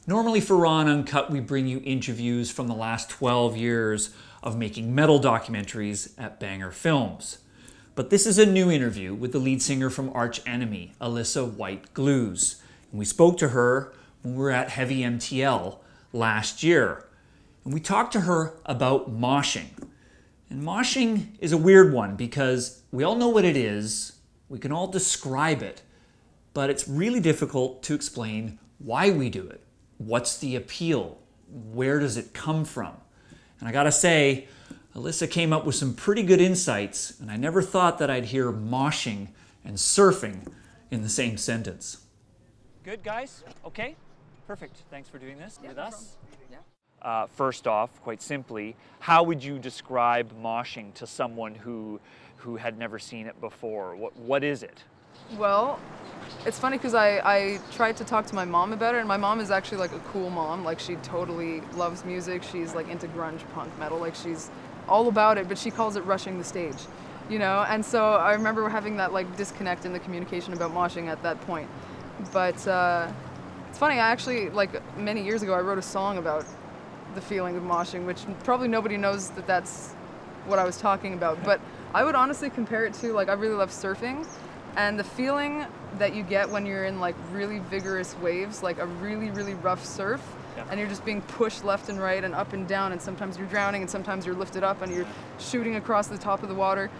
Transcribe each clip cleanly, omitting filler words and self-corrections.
Normally for Raw and Uncut, we bring you interviews from the last 12 years of making metal documentaries at Banger Films. But this is a new interview with the lead singer from Arch Enemy, Alissa White-Gluz. And we spoke to her when we were at Heavy MTL last year. And we talked to her about moshing. And moshing is a weird one because we all know what it is, we can all describe it, but it's really difficult to explain why we do it. What's the appeal? Where does it come from? And I gotta say, Alissa came up with some pretty good insights, and I never thought that I'd hear moshing and surfing in the same sentence. Good, guys? Okay? Perfect. Thanks for doing this with us. First off, quite simply, how would you describe moshing to someone who had never seen it before? What is it? Well, it's funny because I tried to talk to my mom about it, and my mom is actually like a cool mom. Like, she totally loves music. She's like into grunge, punk, metal. Like, she's all about it, but she calls it rushing the stage, you know? And so I remember having that like disconnect in the communication about moshing at that point. But it's funny, I actually, like many years ago, I wrote a song about the feeling of moshing, which probably nobody knows that that's what I was talking about. But I would honestly compare it to, like, I really love surfing. And the feeling that you get when you're in like really vigorous waves, like a really, really rough surf, and you're just being pushed left and right and up and down, and sometimes you're drowning and sometimes you're lifted up and you're shooting across the top of the water.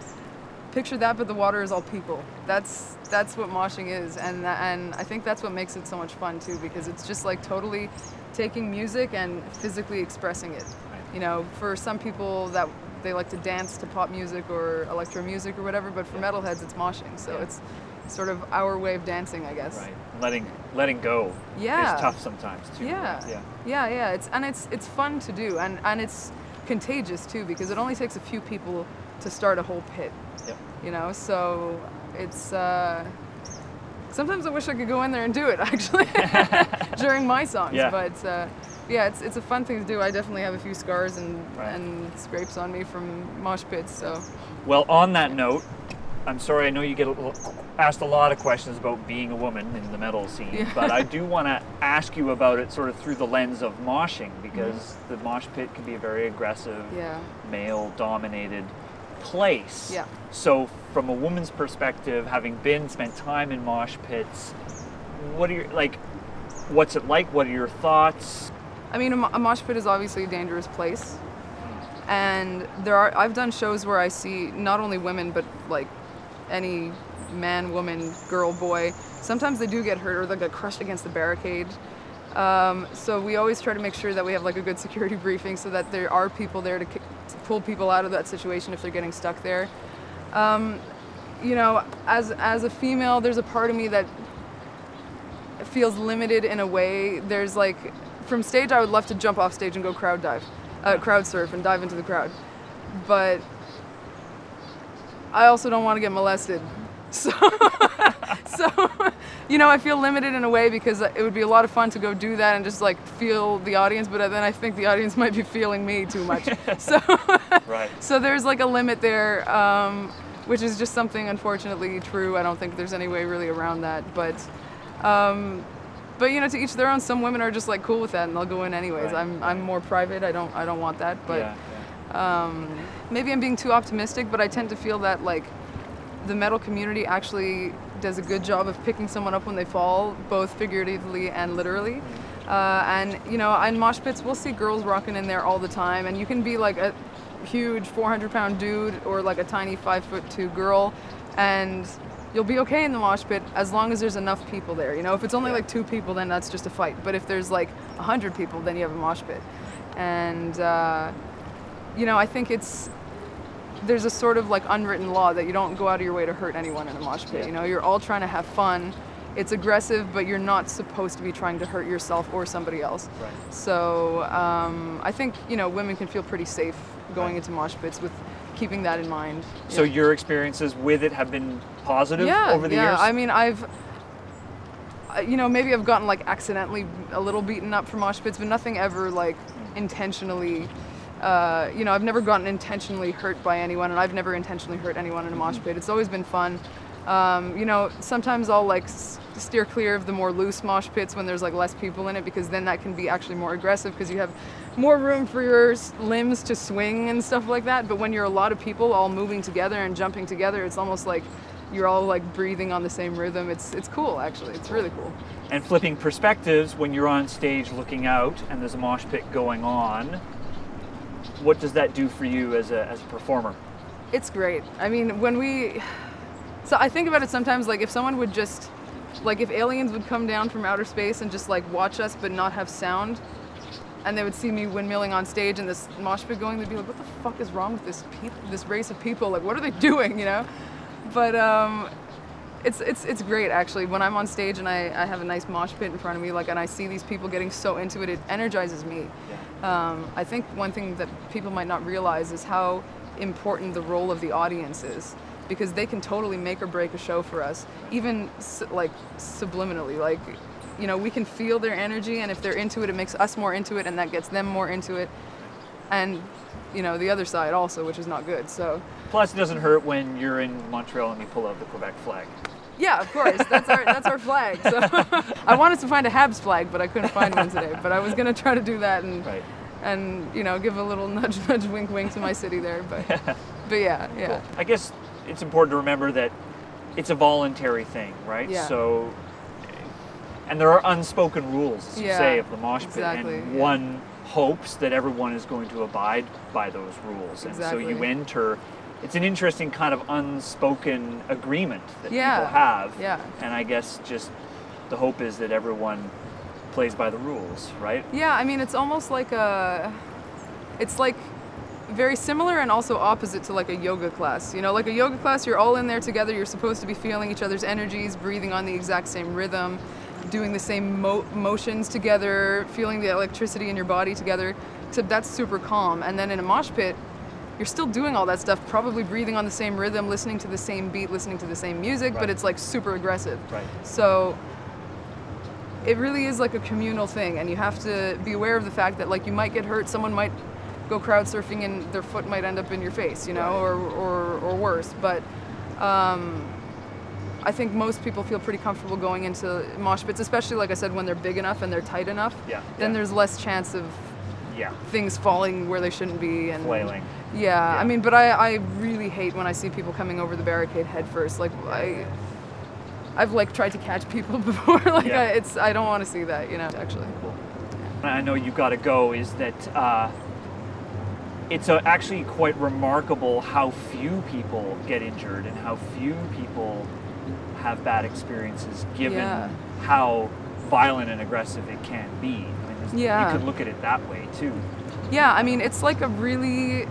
Picture that, but the water is all people. That's what moshing is, and I think that's what makes it so much fun too, because it's just like totally taking music and physically expressing it. You know, for some people that they like to dance to pop music or electro music or whatever, but for metalheads it's moshing, so it's sort of our way of dancing, I guess. Right. Letting go is tough sometimes too. Yeah. It's fun to do, and it's contagious too, because it only takes a few people to start a whole pit. You know, so it's sometimes I wish I could go in there and do it actually during my songs. But yeah, it's a fun thing to do. I definitely have a few scars and scrapes on me from mosh pits. So, well, on that note, I'm sorry, I know you get asked a lot of questions about being a woman in the metal scene, but I do want to ask you about it sort of through the lens of moshing, because the mosh pit can be a very aggressive, male-dominated place. So from a woman's perspective, having spent time in mosh pits, what are your, what's it like? What are your thoughts? I mean, a mosh pit is obviously a dangerous place, and I've done shows where I see not only women, but like any man, woman, girl, boy, sometimes they do get hurt or they get crushed against the barricade. So we always try to make sure that we have like a good security briefing so that there are people there to pull people out of that situation if they're getting stuck there. You know, as a female, there's a part of me that feels limited in a way. There's like, from stage, I would love to jump off stage and go crowd surf and dive into the crowd. But I also don't want to get molested. So, you know, I feel limited in a way because it would be a lot of fun to go do that and just like feel the audience, but then I think the audience might be feeling me too much. So, so there's like a limit there, which is just something unfortunately true. I don't think there's any way really around that, but you know, to each their own. Some women are just like cool with that and they'll go in anyways. I'm more private. I don't want that, but maybe I'm being too optimistic, but I tend to feel that like the metal community actually does a good job of picking someone up when they fall, both figuratively and literally. And you know, in mosh pits, we'll see girls rocking in there all the time, and you can be like a huge 400-pound dude or like a tiny 5'2" girl, and you'll be okay in the mosh pit as long as there's enough people there. You know, if it's only like 2 people, then that's just a fight. But if there's like 100 people, then you have a mosh pit. And you know, I think there's a sort of like unwritten law that you don't go out of your way to hurt anyone in a mosh pit. You know, you're all trying to have fun. It's aggressive, but you're not supposed to be trying to hurt yourself or somebody else. So I think, you know, women can feel pretty safe going into mosh pits with keeping that in mind. So your experiences with it have been positive over the years? I mean, you know, maybe I've gotten like accidentally a little beaten up from mosh pits, but nothing ever like intentionally. You know, I've never gotten intentionally hurt by anyone, and I've never intentionally hurt anyone in a mosh pit. It's always been fun. You know, sometimes I'll like steer clear of the more loose mosh pits when there's like less people in it, because then that can be actually more aggressive because you have more room for your limbs to swing and stuff like that. But when you're a lot of people all moving together and jumping together, it's almost like you're all like breathing on the same rhythm. It's cool, actually. It's really cool. And flipping perspectives, when you're on stage looking out and there's a mosh pit going on, what does that do for you as a performer? It's great. I mean, so I think about it sometimes, like if someone would just, like if aliens would come down from outer space and just like watch us but not have sound, and they would see me windmilling on stage and this mosh pit going, they'd be like, what the fuck is wrong with this race of people? Like, what are they doing, you know? But it's great, actually. When I'm on stage and I have a nice mosh pit in front of me, like, and I see these people getting so into it, it energizes me. Yeah. I think one thing that people might not realize is how important the role of the audience is, because they can totally make or break a show for us, even like subliminally. Like, you know, we can feel their energy, and if they're into it, it makes us more into it, and that gets them more into it. And, you know, the other side also, which is not good. So. Plus, it doesn't hurt when you're in Montreal and you pull out the Quebec flag. Yeah, of course. That's our flag. So I wanted to find a Habs flag, but I couldn't find one today. But I was gonna try to do that and and you know, give a little nudge, wink, wink to my city there. But yeah. Cool. I guess it's important to remember that it's a voluntary thing, right? Yeah. So, and there are unspoken rules, as you say, of the mosh pit, and one hopes that everyone is going to abide by those rules. And so you enter. It's an interesting kind of unspoken agreement that people have. Yeah. And I guess just the hope is that everyone plays by the rules, right? Yeah, I mean, it's almost like it's like very similar and also opposite to like a yoga class. You know, like a yoga class, you're all in there together, you're supposed to be feeling each other's energies, breathing on the exact same rhythm, doing the same motions together, feeling the electricity in your body together, except that's super calm. And then in a mosh pit, you're still doing all that stuff, probably breathing on the same rhythm, listening to the same beat, listening to the same music, but it's like super aggressive. Right. So it really is like a communal thing, and you have to be aware of the fact that like you might get hurt, someone might go crowd surfing and their foot might end up in your face, you know, or worse. But I think most people feel pretty comfortable going into mosh pits, especially like I said, when they're big enough and they're tight enough. Then there's less chance of things falling where they shouldn't be and flailing. Yeah, I mean, but I really hate when I see people coming over the barricade head first. Like I've like tried to catch people before. Like I don't want to see that, you know. Actually, cool. I know you got to go. Is that it's actually quite remarkable how few people get injured and how few people have bad experiences, given how violent and aggressive it can be. I mean, you could look at it that way too. Yeah, I mean, it's like a really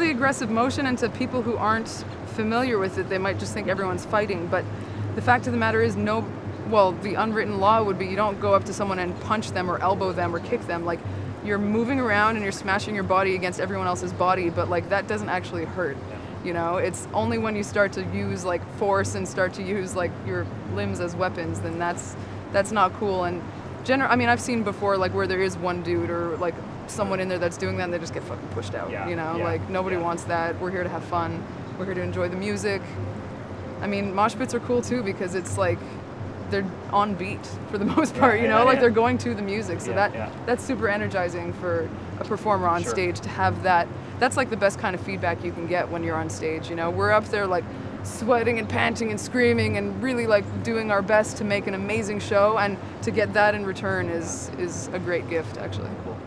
aggressive motion, and to people who aren't familiar with it, they might just think everyone's fighting. But the fact of the matter is, the unwritten law would be you don't go up to someone and punch them or elbow them or kick them. Like, you're moving around and you're smashing your body against everyone else's body, but like that doesn't actually hurt. You know, it's only when you start to use like force and start to use like your limbs as weapons, then that's not cool. And I mean, I've seen before like where there is one dude or like someone in there that's doing that and they just get fucking pushed out. You know, like nobody wants that. We're here to have fun. We're here to enjoy the music. I mean, mosh pits are cool too because it's like they're on beat for the most part, you know, like they're going to the music. So that's super energizing for a performer on stage to have that. That's like the best kind of feedback you can get when you're on stage, you know. We're up there like sweating and panting and screaming and really like doing our best to make an amazing show, and to get that in return is a great gift, actually. Cool.